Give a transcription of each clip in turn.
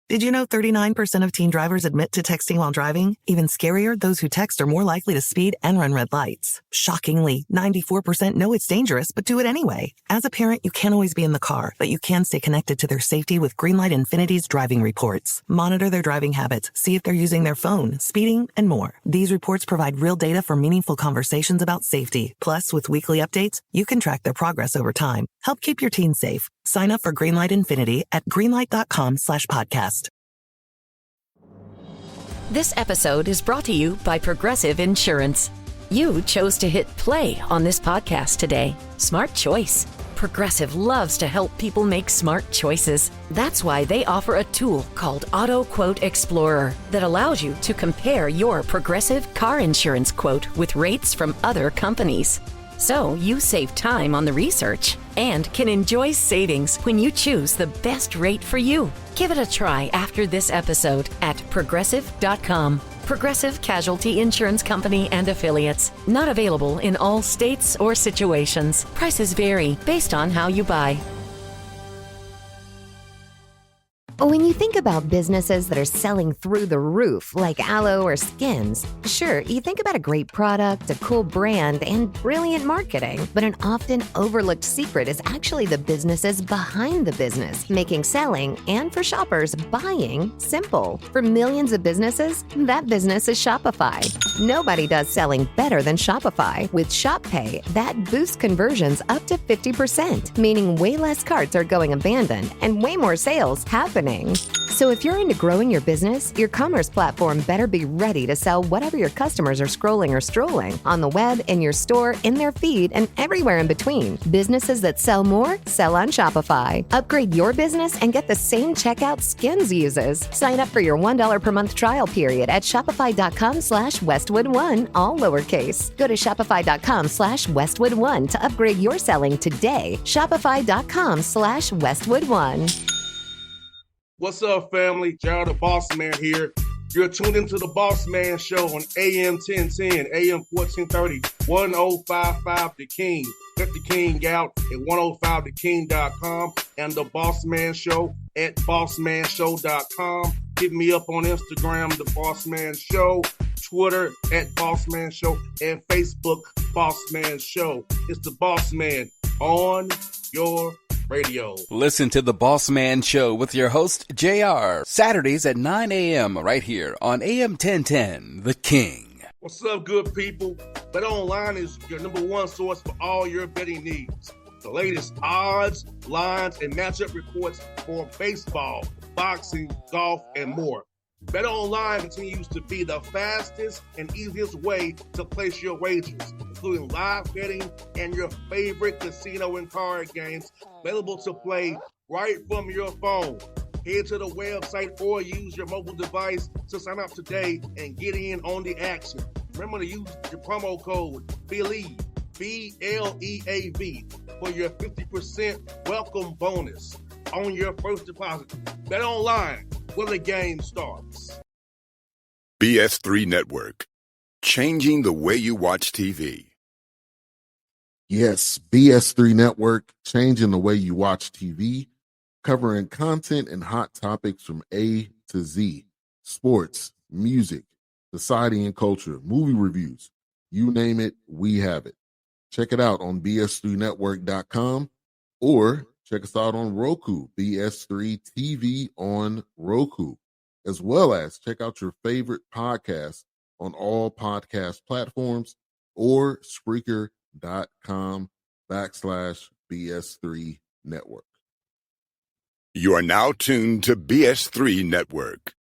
Did you know 39% of teen drivers admit to texting while driving? Even scarier, those who text are more likely to speed and run red lights. Shockingly, 94% know it's dangerous but do it anyway. As a parent, you can't always be in the car, but you can stay connected to their safety with Greenlight Infinity's driving reports. Monitor their driving habits, see if they're using their phone, speeding, and more. These reports provide real data for meaningful conversations about safety. Plus, with weekly updates, you can track their progress over time. Help keep your teens safe. Sign up for Greenlight Infinity at greenlight.com/podcast. This episode is brought to you by Progressive Insurance. You chose to hit play on this podcast today. Smart choice. Progressive loves to help people make smart choices. That's why they offer a tool called Auto Quote Explorer that allows you to compare your Progressive car insurance quote with rates from other companies. So you save time on the research and can enjoy savings when you choose the best rate for you. Give it a try after this episode at Progressive.com. Progressive Casualty Insurance Company and Affiliates. Not available in all states or situations. Prices vary based on how you buy. When you think about businesses that are selling through the roof, like aloe or skins, sure, you think about a great product, a cool brand, and brilliant marketing. But an often overlooked secret is actually the businesses behind the business, making selling and, for shoppers, buying simple. For millions of businesses, that business is Shopify. Nobody does selling better than Shopify. With Shop Pay, that boosts conversions up to 50%, meaning way less carts are going abandoned and way more sales happening. So if you're into growing your business, your commerce platform better be ready to sell whatever your customers are scrolling or strolling on the web, in your store, in their feed, and everywhere in between. Businesses that sell more, sell on Shopify. Upgrade your business and get the same checkout Skins uses. Sign up for your $1 per month trial period at shopify.com/Westwood1, all lowercase. Go to shopify.com/Westwood1 to upgrade your selling today. Shopify.com/Westwood1. What's up, family? Gerald the Bossman here. You're tuned into the Bossman Show on AM 1010, AM 1430, 1055 The King. Check The King out at 105theking.com and the Bossman Show at bossmanshow.com. Hit me up on Instagram, The Bossman Show, Twitter at Bossman Show, and Facebook, Bossman Show. It's the Bossman on your radio. Listen to the Bossman Show with your host, JR, Saturdays at 9 a.m. right here on AM 1010, The King. What's up, good people? BetOnline is your number one source for all your betting needs. The latest odds, lines, and matchup reports for baseball, boxing, golf, and more. BetOnline continues to be the fastest and easiest way to place your wagers, including live betting and your favorite casino and card games available to play right from your phone. Head to the website or use your mobile device to sign up today and get in on the action. Remember to use your promo code BELIEVE, BLEAV, for your 50% welcome bonus on your first deposit. BetOnline, where the game starts. BS3 Network, changing the way you watch TV. Yes, BS3 Network, changing the way you watch TV, covering content and hot topics from A to Z, sports, music, society and culture, movie reviews, you name it, we have it. Check it out on bs3network.com or check us out on Roku, BS3 TV on Roku, as well as check out your favorite podcast on all podcast platforms or Spreaker.com/BS3 Network. You are now tuned to BS3 Network.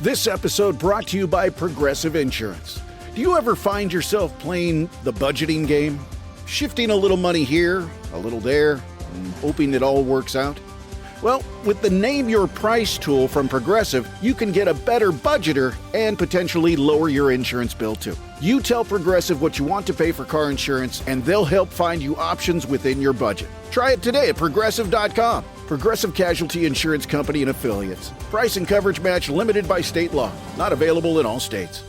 This episode brought to you by Progressive Insurance. Do you ever find yourself playing the budgeting game? Shifting a little money here, a little there, and hoping it all works out? Well, with the Name Your Price tool from Progressive, you can get a better budgeter and potentially lower your insurance bill too. You tell Progressive what you want to pay for car insurance, and they'll help find you options within your budget. Try it today at Progressive.com. Progressive Casualty Insurance Company and Affiliates. Price and coverage match limited by state law. Not available in all states.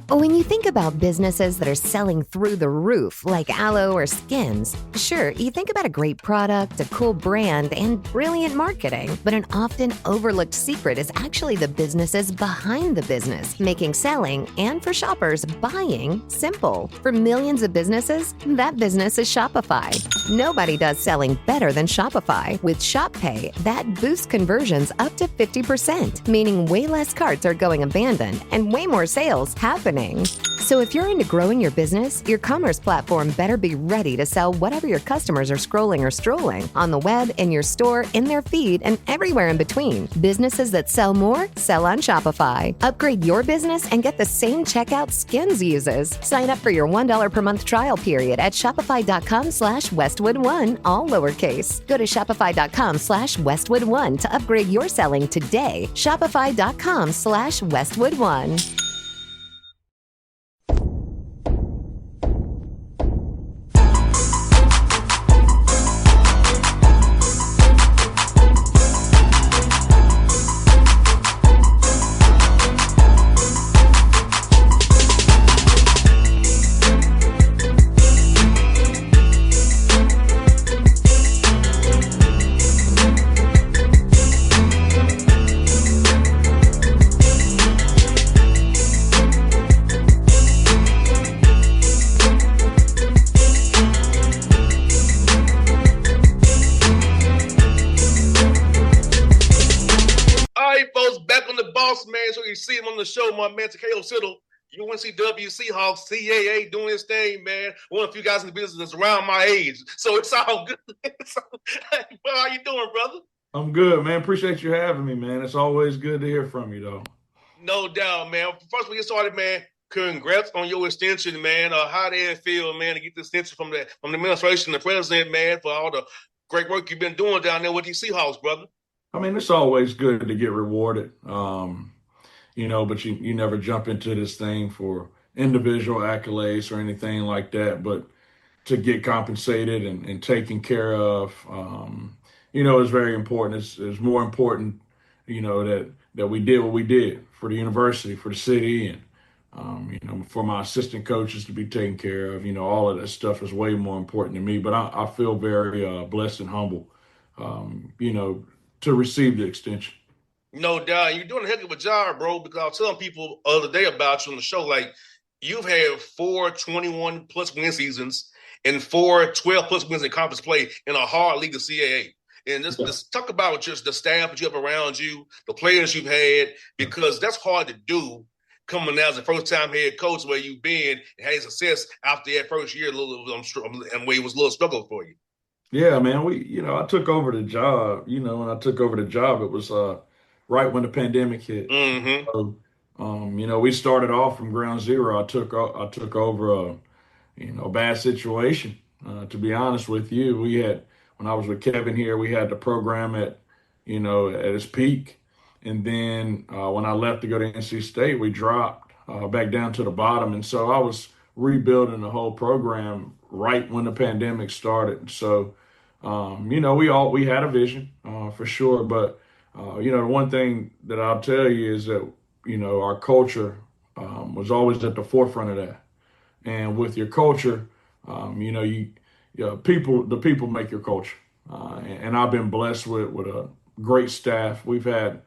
When you think about businesses that are selling through the roof, like aloe or skins, sure, you think about a great product, a cool brand, and brilliant marketing. But an often overlooked secret is actually the businesses behind the business, making selling and for shoppers, buying simple. For millions of businesses, that business is Shopify. Nobody does selling better than Shopify. With Shop Pay, that boosts conversions up to 50%, meaning way less carts are going abandoned and way more sales happening. So if you're into growing your business, your commerce platform better be ready to sell whatever your customers are scrolling or strolling on the web, in your store, in their feed, and everywhere in between. Businesses that sell more sell on Shopify. Upgrade your business and get the same checkout Skins uses. Sign up for your $1 per month trial period at shopify.com/Westwood1, all lowercase. Go to shopify.com/Westwood1 to upgrade your selling today. Shopify.com/Westwood1. Bossman, so you see him on the show, my man Takayo, Siddle, UNCW Seahawks, CAA doing his thing, man. One of the few guys in the business that's around my age, so it's all good. How you doing, brother? I'm good, man. Appreciate you having me, man. It's always good to hear from you, though. No doubt, man. First, we get started, man. Congrats on your extension, man. How did it feel, man, to get the extension from the administration, the president, man, for all the great work you've been doing down there with these Seahawks, brother? I mean, it's always good to get rewarded, but you never jump into this thing for individual accolades or anything like that, but to get compensated and taken care of, is very important. It's more important, that we did what we did for the university, for the city, and, for my assistant coaches to be taken care of. All of that stuff is way more important to me, but I feel very blessed and humble, to receive the extension. No doubt. You're doing a heck of a job, bro, because I was telling people the other day about you on the show, like, you've had 4 21-plus win seasons and 4 12-plus wins in conference play in a hard league of CAA. And just talk about just the staff that you have around you, the players you've had, because that's hard to do coming out as a first-time head coach where you've been and had success after that first year, and where it was a little struggle for you. Yeah, man. I took over the job. When I took over the job, it was right when the pandemic hit. Mm-hmm. So, we started off from ground zero. I took over a bad situation. To be honest with you, when I was with Kevin here, we had the program at its peak, and then when I left to go to NC State, we dropped back down to the bottom, and so I was rebuilding the whole program right when the pandemic started. So, we had a vision for sure, but the one thing that I'll tell you is that our culture was always at the forefront of that. And with your culture, the people make your culture. And I've been blessed with a great staff. We've had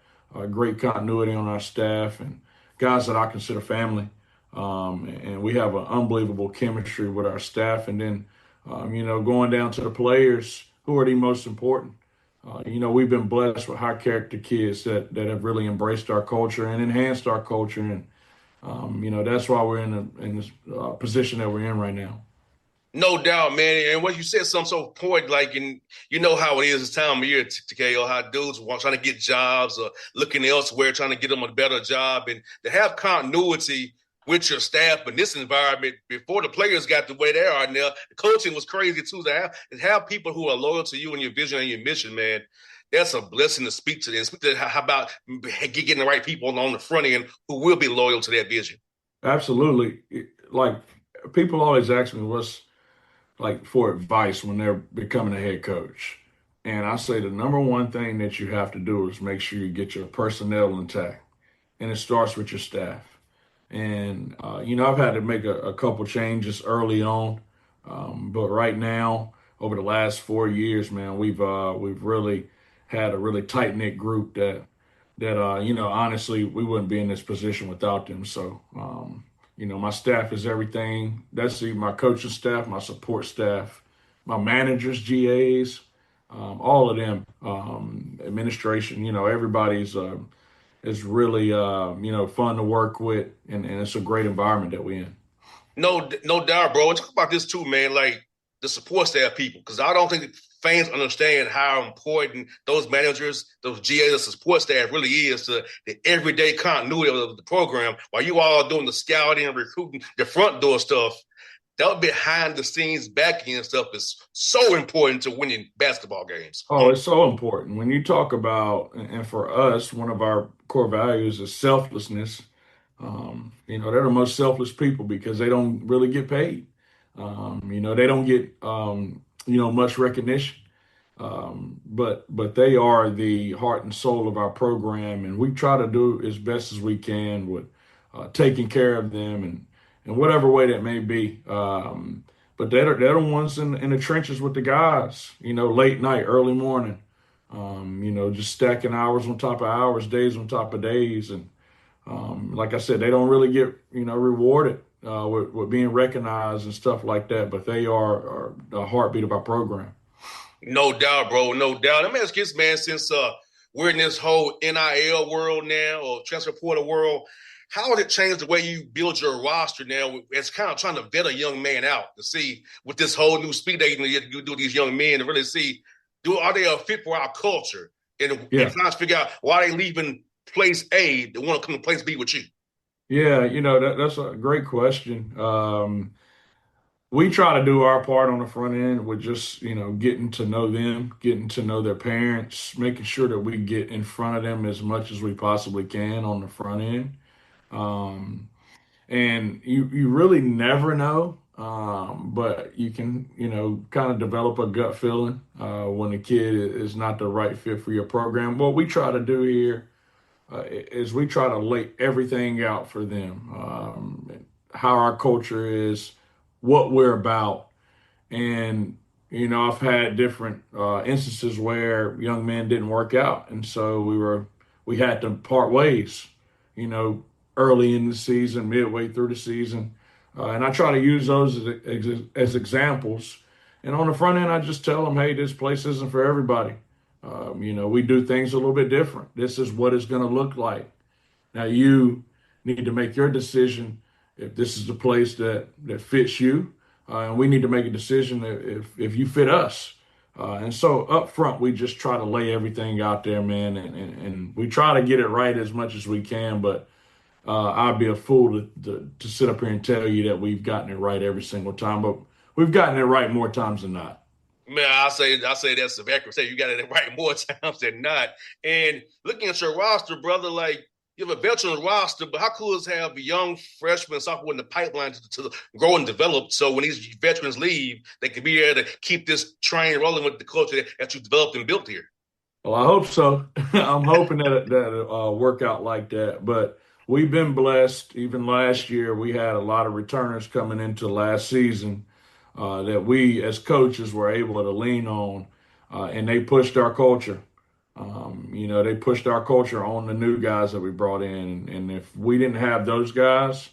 great continuity on our staff and guys that I consider family. And we have an unbelievable chemistry with our staff. And then, going down to the players who are the most important. We've been blessed with high character kids that have really embraced our culture and enhanced our culture. And, that's why we're in this position that we're in right now. No doubt, man. And what you said, something so important, like, and you know how it is this time of year, Takayo, how dudes trying to get jobs or looking elsewhere, trying to get them a better job, and to have continuity with your staff in this environment before the players got the way they are now. The coaching was crazy too. To have people who are loyal to you and your vision and your mission, man, that's a blessing to speak to them. Speak to how about getting the right people on the front end who will be loyal to that vision. Absolutely. Like, people always ask me what's like for advice when they're becoming a head coach. And I say the number one thing that you have to do is make sure you get your personnel intact. And it starts with your staff. And, I've had to make a couple changes early on. But right now, over the last 4 years, man, we've really had a really tight knit group that honestly, we wouldn't be in this position without them. So, my staff is everything. That's my coaching staff, my support staff, my managers, GAs, all of them, administration. Everybody's is really fun to work with, and it's a great environment that we're in. No doubt, bro. And talk about this too, man. Like the support staff people, because I don't think fans understand how important those managers, those GAs, the support staff really is to the everyday continuity of the program. While you all are doing the scouting and recruiting, the front door stuff, that behind the scenes, back end stuff is so important to winning basketball games. Oh, it's so important when you talk about, and for us, one of our core values is selflessness. They're the most selfless people because they don't really get paid. They don't get much recognition. But they are the heart and soul of our program, and we try to do as best as we can with taking care of them and in whatever way that may be. But they're the ones in the trenches with the guys. Late night, early morning. Just stacking hours on top of hours, days on top of days, and like I said, they don't really get rewarded with being recognized and stuff like that. But they are the heartbeat of our program. No doubt, bro. No doubt. Let me ask you this, man, since we're in this whole NIL world now or transfer portal world, how has it changed the way you build your roster now? It's kind of trying to vet a young man out to see with this whole new speed dating you do these young men to really see, are they a fit for our culture? And trying to figure out why they leaving place A to want to come to place B with you. Yeah, that's a great question. We try to do our part on the front end with just, getting to know them, getting to know their parents, making sure that we get in front of them as much as we possibly can on the front end. And you really never know, but you can, kind of develop a gut feeling when a kid is not the right fit for your program. What we try to do here is we try to lay everything out for them, how our culture is, what we're about. And, I've had different instances where young men didn't work out. And so we had to part ways, early in the season, midway through the season. And I try to use those as examples. And on the front end, I just tell them, hey, this place isn't for everybody. We do things a little bit different. This is what it's going to look like. Now you need to make your decision if this is the place that fits you. And we need to make a decision if you fit us. And so up front, we just try to lay everything out there, man. And we try to get it right as much as we can. But I'd be a fool to sit up here and tell you that we've gotten it right every single time. But we've gotten it right more times than not. Man, I say that's some accuracy. You got it right more times than not. And looking at your roster, brother, like you have a veteran roster, but how cool is to have young freshmen, sophomore in the pipeline to grow and develop? So when these veterans leave, they can be there to keep this train rolling with the culture that you developed and built here. Well, I hope so. I'm hoping that it'll work out like that. But we've been blessed. Even last year, we had a lot of returners coming into last season that we as coaches were able to lean on, and they pushed our culture. They pushed our culture on the new guys that we brought in. And if we didn't have those guys,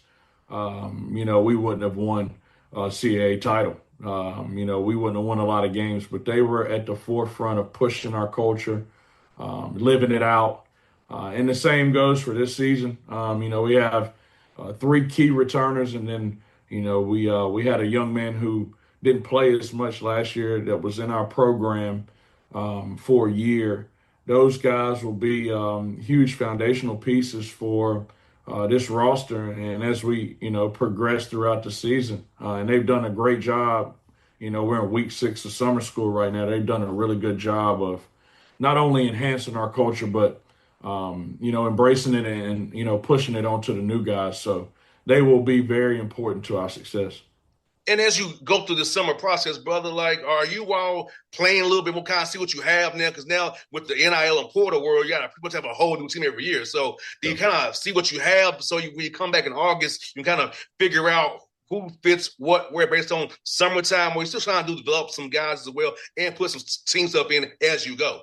we wouldn't have won a CAA title. We wouldn't have won a lot of games, but they were at the forefront of pushing our culture, living it out. And the same goes for this season. We have 3 key returners, and then, we had a young man who didn't play as much last year that was in our program for a year. Those guys will be huge foundational pieces for this roster, and as we, progress throughout the season, and they've done a great job. We're in week 6 of summer school right now. They've done a really good job of not only enhancing our culture, but embracing it and pushing it onto the new guys. So they will be very important to our success. And as you go through the summer process, brother, like, are you all playing a little bit more, kind of see what you have now? Because now with the NIL and portal world, you got to pretty much have a whole new team every year. So do you kind of see what you have? So when you come back in August, you kind of figure out who fits what, where, based on summertime, or you're still trying to develop some guys as well and put some teams up in as you go.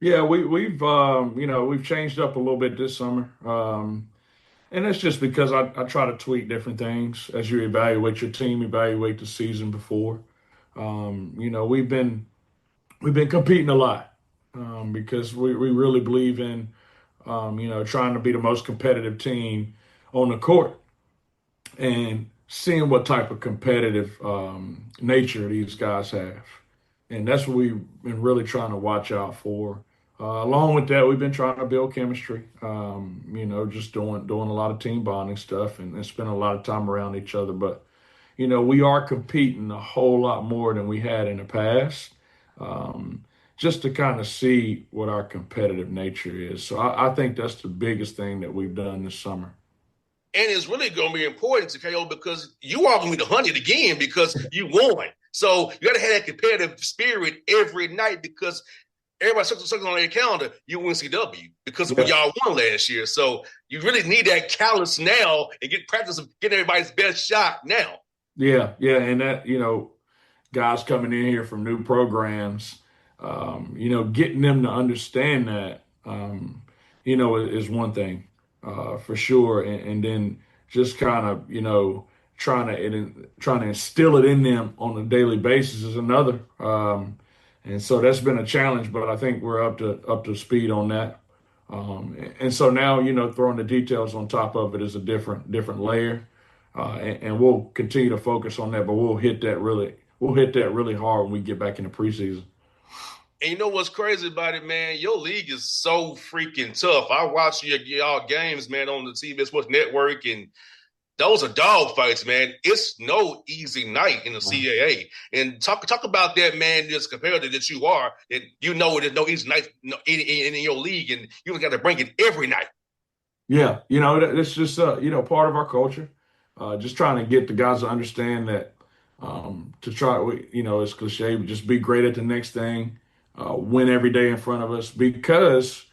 Yeah, we've changed up a little bit this summer. And that's just because I try to tweak different things as you evaluate your team, evaluate the season before. We've been competing a lot because we really believe in trying to be the most competitive team on the court and seeing what type of competitive nature these guys have. And that's what we've been really trying to watch out for. Along with that, we've been trying to build chemistry. Just doing a lot of team bonding stuff and spending a lot of time around each other. But we are competing a whole lot more than we had in the past, just to kind of see what our competitive nature is. So I think that's the biggest thing that we've done this summer. And it's really going to be important, Takayo, because you are going to be the hunted again because you won. So you got to have that competitive spirit every night because everybody's something on their calendar. You win CW because of what y'all won last year. So you really need that callus now and get practice of getting everybody's best shot now. Yeah, and that guys coming in here from new programs, getting them to understand that, is one thing. For sure, and then just kind of trying to instill it in them on a daily basis is another. And so that's been a challenge, but I think we're up to speed on that. And so now throwing the details on top of it is a different layer, and we'll continue to focus on that. But we'll hit that really hard when we get back in the preseason. And you know what's crazy about it, man? Your league is so freaking tough. I watch y'all games, man, on the CBS Sports Network, and those are dog fights, man. It's no easy night in the CAA. And talk about that, man, this competitor that you are, and there's no easy night in your league, and you got to bring it every night. Yeah, that's just part of our culture. Just trying to get the guys to understand that to try, it's cliche, but just be great at the next thing. Win every day in front of us because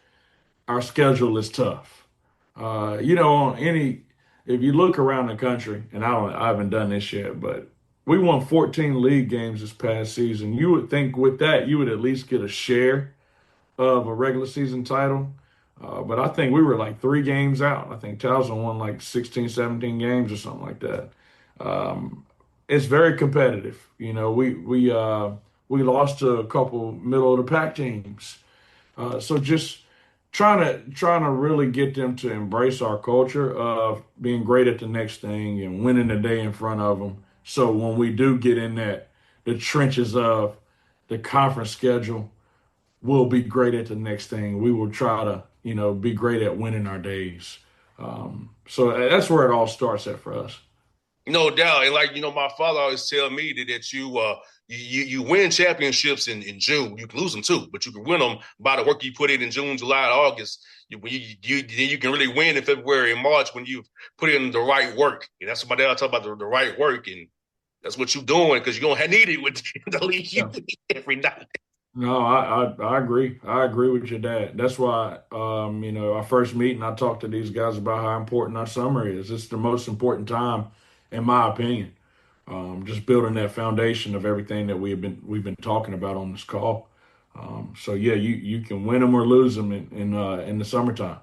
our schedule is tough. If you look around the country, and I haven't done this yet, but we won 14 league games this past season. You would think with that, you would at least get a share of a regular season title. But I think we were like 3 games out. I think Towson won like 16, 17 games or something like that. It's very competitive. We lost to a couple middle of the pack teams. So just trying to really get them to embrace our culture of being great at the next thing and winning the day in front of them. So when we do get in the trenches of the conference schedule, we'll be great at the next thing. We will try to, be great at winning our days. So that's where it all starts at for us. No doubt. And my father always tell me that you win championships in June. You can lose them too, but you can win them by the work you put in June, July, and August. You can really win in February and March when you put in the right work. And that's what my dad talk about, the right work. And that's what you're doing because you're going to need it with the league every night. No, I agree. I agree with your dad. That's why, our first meeting, I talked to these guys about how important our summer is. It's the most important time, in my opinion. Just building that foundation of everything that we've been talking about on this call. So yeah, you can win them or lose them in the summertime.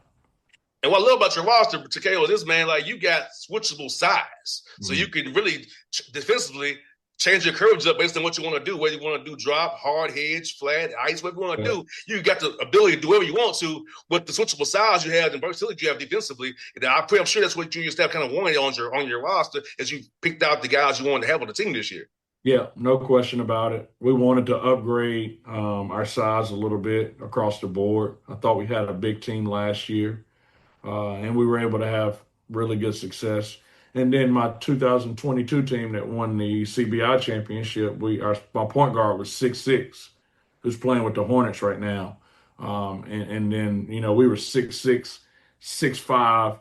And what I love about your roster, Takayo, is this, man, like you got switchable size, so you can really defensively change your coverage up based on what you want to do. Whether you want to do drop, hard hedge, flat, ice, whatever you want to do, you got the ability to do whatever you want to with the switchable size you have and versatility you have defensively. And I'm sure that's what you and your staff kind of wanted on your roster as you picked out the guys you wanted to have on the team this year. Yeah, no question about it. We wanted to upgrade our size a little bit across the board. I thought we had a big team last year, and we were able to have really good success. And then my 2022 team that won the CBI championship, my point guard was 6'6", who's playing with the Hornets right now. And then, we were 6'6", 6'5",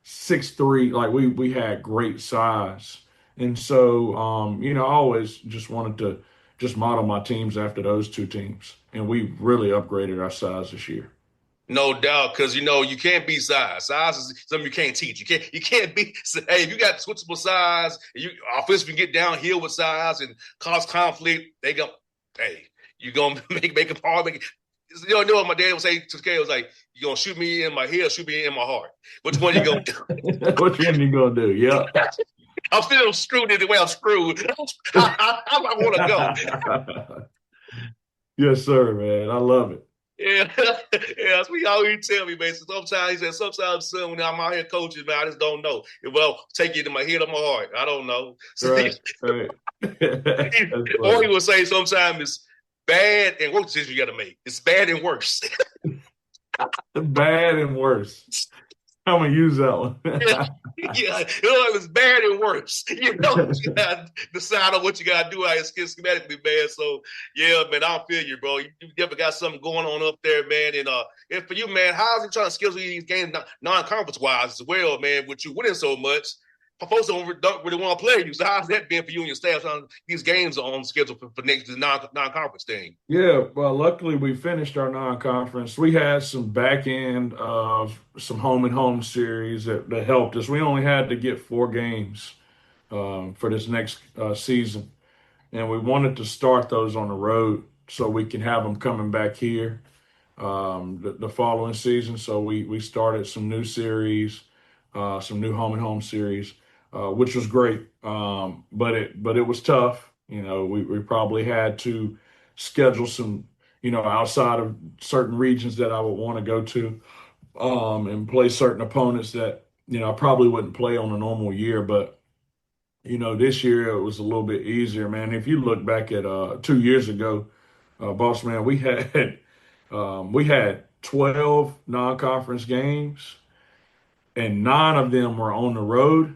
6'3". Like we had great size. And so, I always just wanted to just model my teams after those two teams. And we really upgraded our size this year. No doubt, because you can't beat size. Size is something you can't teach. You can't beat. Hey, if you got switchable size, you offensively get downhill with size and cause conflict. They go, hey, you gonna make it hard. You know what my dad would say to Takayo was like, you gonna shoot me in my head, or shoot me in my heart. Which one you gonna do? Which one you gonna do? Yeah. I'm still screwed in the way I'm screwed. How I want to go. Yes, sir, man. I love it. Yeah, that's what he always tell me, man. So sometimes, son, when I'm out here coaching, man, I just don't know. Well, take it in my head or my heart. I don't know. Right. Or he will say sometimes it's bad and worse decision you got to make. It's bad and worse. Bad and worse. I'm gonna use that one. It's bad and worse. You got to decide on what you got to do out here schematically, man. So, yeah, man, I feel you, bro. You definitely got something going on up there, man. And for you, man, how's he trying to schedule these games non-conference wise as well, man? With you winning so much, folks don't really want to play you. So how's that been for you and your staff? These games are on schedule for next non-conference thing. Yeah, well, luckily we finished our non-conference. We had some back end of some home-and-home series that helped us. We only had to get 4 games for this next season, and we wanted to start those on the road so we can have them coming back here the following season. So we started some new series, some new home-and-home series. Which was great, but it was tough. We probably had to schedule some, outside of certain regions that I would want to go to, and play certain opponents that I probably wouldn't play on a normal year. But this year it was a little bit easier, man. If you look back at 2 years ago, Bossman, we had 12 non-conference games, and 9 of them were on the road.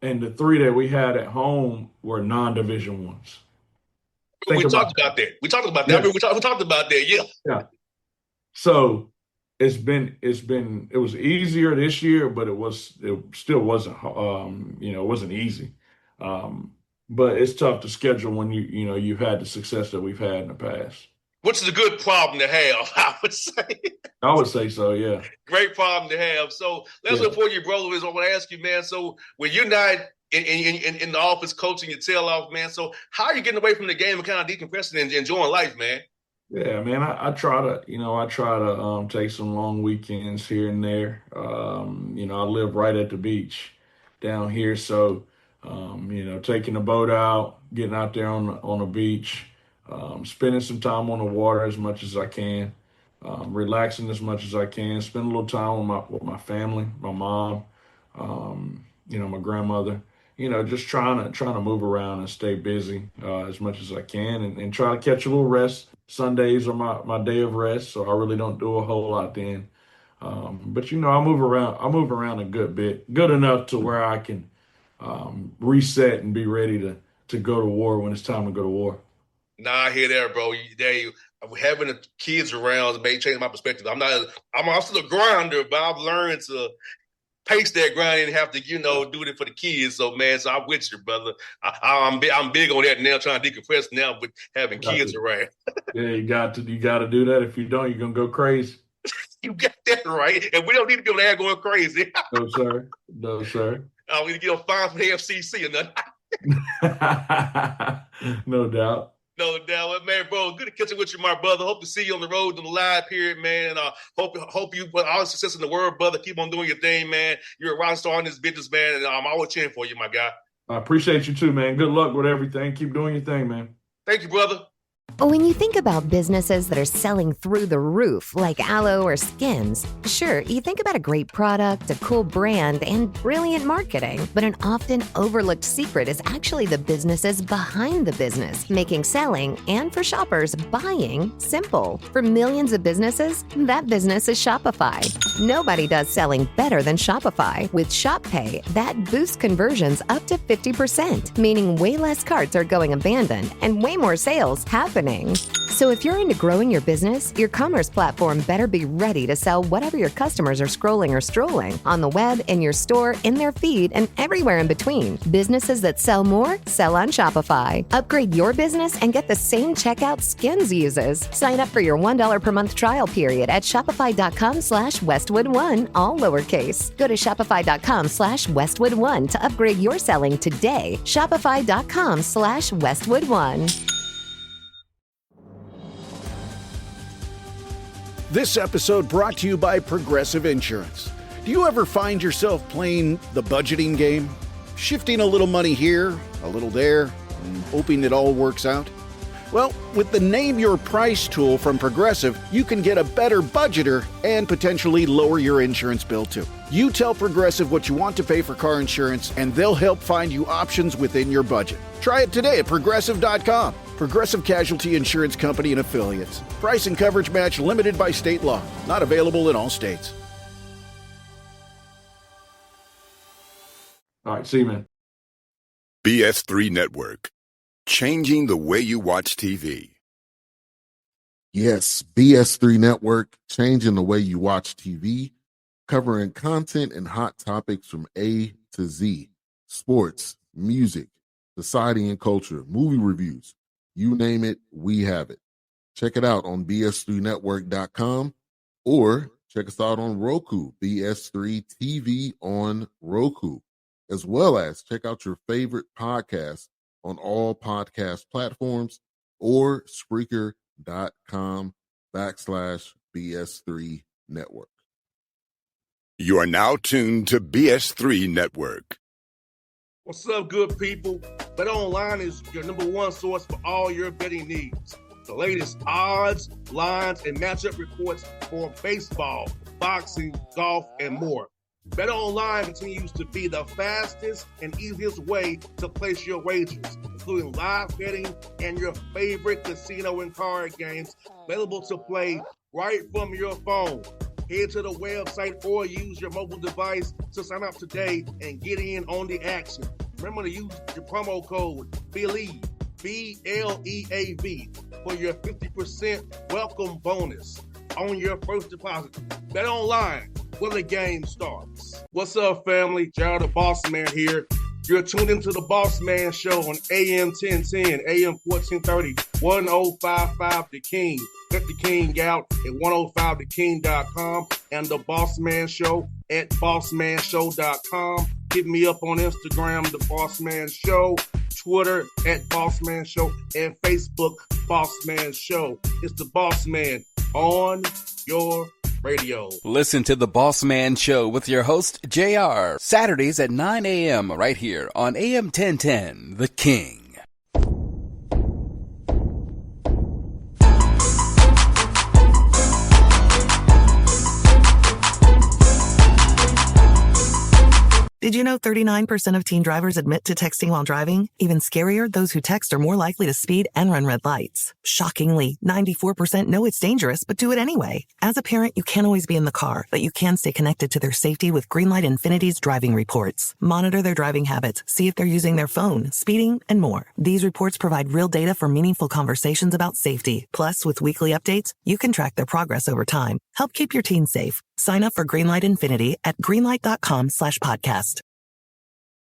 And the 3 that we had at home were non-division ones. We talked about that. We talked about that. Yes. We talked about that. Yeah. Yeah. So it was easier this year, but it still wasn't it wasn't easy. But it's tough to schedule when you've had the success that we've had in the past. Which is a good problem to have, I would say. I would say so, yeah. Great problem to have. So let's look for you, brother. I want to ask you, man. So when you're not in the office coaching your tail off, man, so how are you getting away from the game and kind of decompressing and enjoying life, man? Yeah, man, I try to take some long weekends here and there. I live right at the beach down here, so taking the boat out, getting out there on the beach. Spending some time on the water as much as I can, relaxing as much as I can, spend a little time with my family, my mom, my grandmother, just trying to move around and stay busy as much as I can and try to catch a little rest. Sundays are my day of rest, so I really don't do a whole lot then. But I move around a good bit, good enough to where I can reset and be ready to go to war when it's time to go to war. Nah, I hear that, bro. Having the kids around may change my perspective. I'm still a grinder, but I've learned to pace that grind and have to, do it for the kids. So, man, I'm with you, brother. I'm big on that now, trying to decompress now with having kids around. Yeah, you got to do that. If you don't, you're gonna go crazy. You got that right, and we don't need to be on there going crazy. No, sir. No, sir. I don't need to get a fine from the FCC or nothing. No doubt. No doubt, man, bro. Good to catch up with you, my brother. Hope to see you on the road in the live period, man. And hope you all the success in the world, brother. Keep on doing your thing, man. You're a rock star in this business, man, and I'm always cheering for you, my guy. I appreciate you too, man. Good luck with everything. Keep doing your thing, man. Thank you, brother. When you think about businesses that are selling through the roof, like aloe or skins, sure, you think about a great product, a cool brand, and brilliant marketing. But an often overlooked secret is actually the businesses behind the business, making selling, and for shoppers, buying, simple. For millions of businesses, that business is Shopify. Nobody does selling better than Shopify. With Shop Pay, that boosts conversions up to 50%, meaning way less carts are going abandoned and way more sales happen happening. So if you're into growing your business, your commerce platform better be ready to sell whatever your customers are scrolling or strolling on the web, in your store, in their feed, and everywhere in between. Businesses that sell more sell on Shopify. Upgrade your business and get the same checkout Skins uses. Sign up for your $1 per month trial period at shopify.com/Westwood1, all lowercase. Go to shopify.com/Westwood1 to upgrade your selling today. Shopify.com/Westwood1. This episode brought to you by Progressive Insurance. Do you ever find yourself playing the budgeting game? Shifting a little money here, a little there, and hoping it all works out? Well, with the Name Your Price tool from Progressive, you can get a better budgeter and potentially lower your insurance bill too. You tell Progressive what you want to pay for car insurance, and they'll help find you options within your budget. Try it today at Progressive.com. Progressive Casualty Insurance Company and Affiliates. Price and coverage match limited by state law. Not available in all states. All right, see you, man. BS3 Network. Changing the way you watch TV. Yes, BS3 Network, changing the way you watch TV, covering content and hot topics from A to Z. Sports, music, society and culture, movie reviews. You name it, we have it. Check it out on bs3network.com or check us out on Roku, BS3 TV on Roku, as well as check out your favorite podcast on all podcast platforms or Spreaker.com/BS3 Network. You are now tuned to BS3 Network. What's up, good people? Bet Online is your number one source for all your betting needs. The latest odds, lines, and matchup reports for baseball, boxing, golf, and more. Bet Online continues to be the fastest and easiest way to place your wagers, including live betting and your favorite casino and card games available to play right from your phone. Head to the website or use your mobile device to sign up today and get in on the action. Remember to use your promo code BELIEVE, BLEAV, for your 50% welcome bonus on your first deposit. Bet Online, where the game starts. What's up, family? Jared the Bossman here. You're tuned into the Bossman Show on AM 1010, AM 1430, 1055 The King. Check The King out at 105theking.com and the Bossman Show at bossmanshow.com. Hit me up on Instagram, The Bossman Show, Twitter at Bossman Show, and Facebook, Bossman Show. It's the Bossman on your radio. Listen to The Bossman Show with your host, JR, Saturdays at 9 a.m. right here on AM 1010, The King. Did you know 39% of teen drivers admit to texting while driving? Even scarier, those who text are more likely to speed and run red lights. Shockingly, 94% know it's dangerous, but do it anyway. As a parent, you can't always be in the car, but you can stay connected to their safety with Greenlight Infinity's driving reports. Monitor their driving habits, see if they're using their phone, speeding, and more. These reports provide real data for meaningful conversations about safety. Plus, with weekly updates, you can track their progress over time. Help keep your teens safe. Sign up for Greenlight Infinity at greenlight.com/podcast.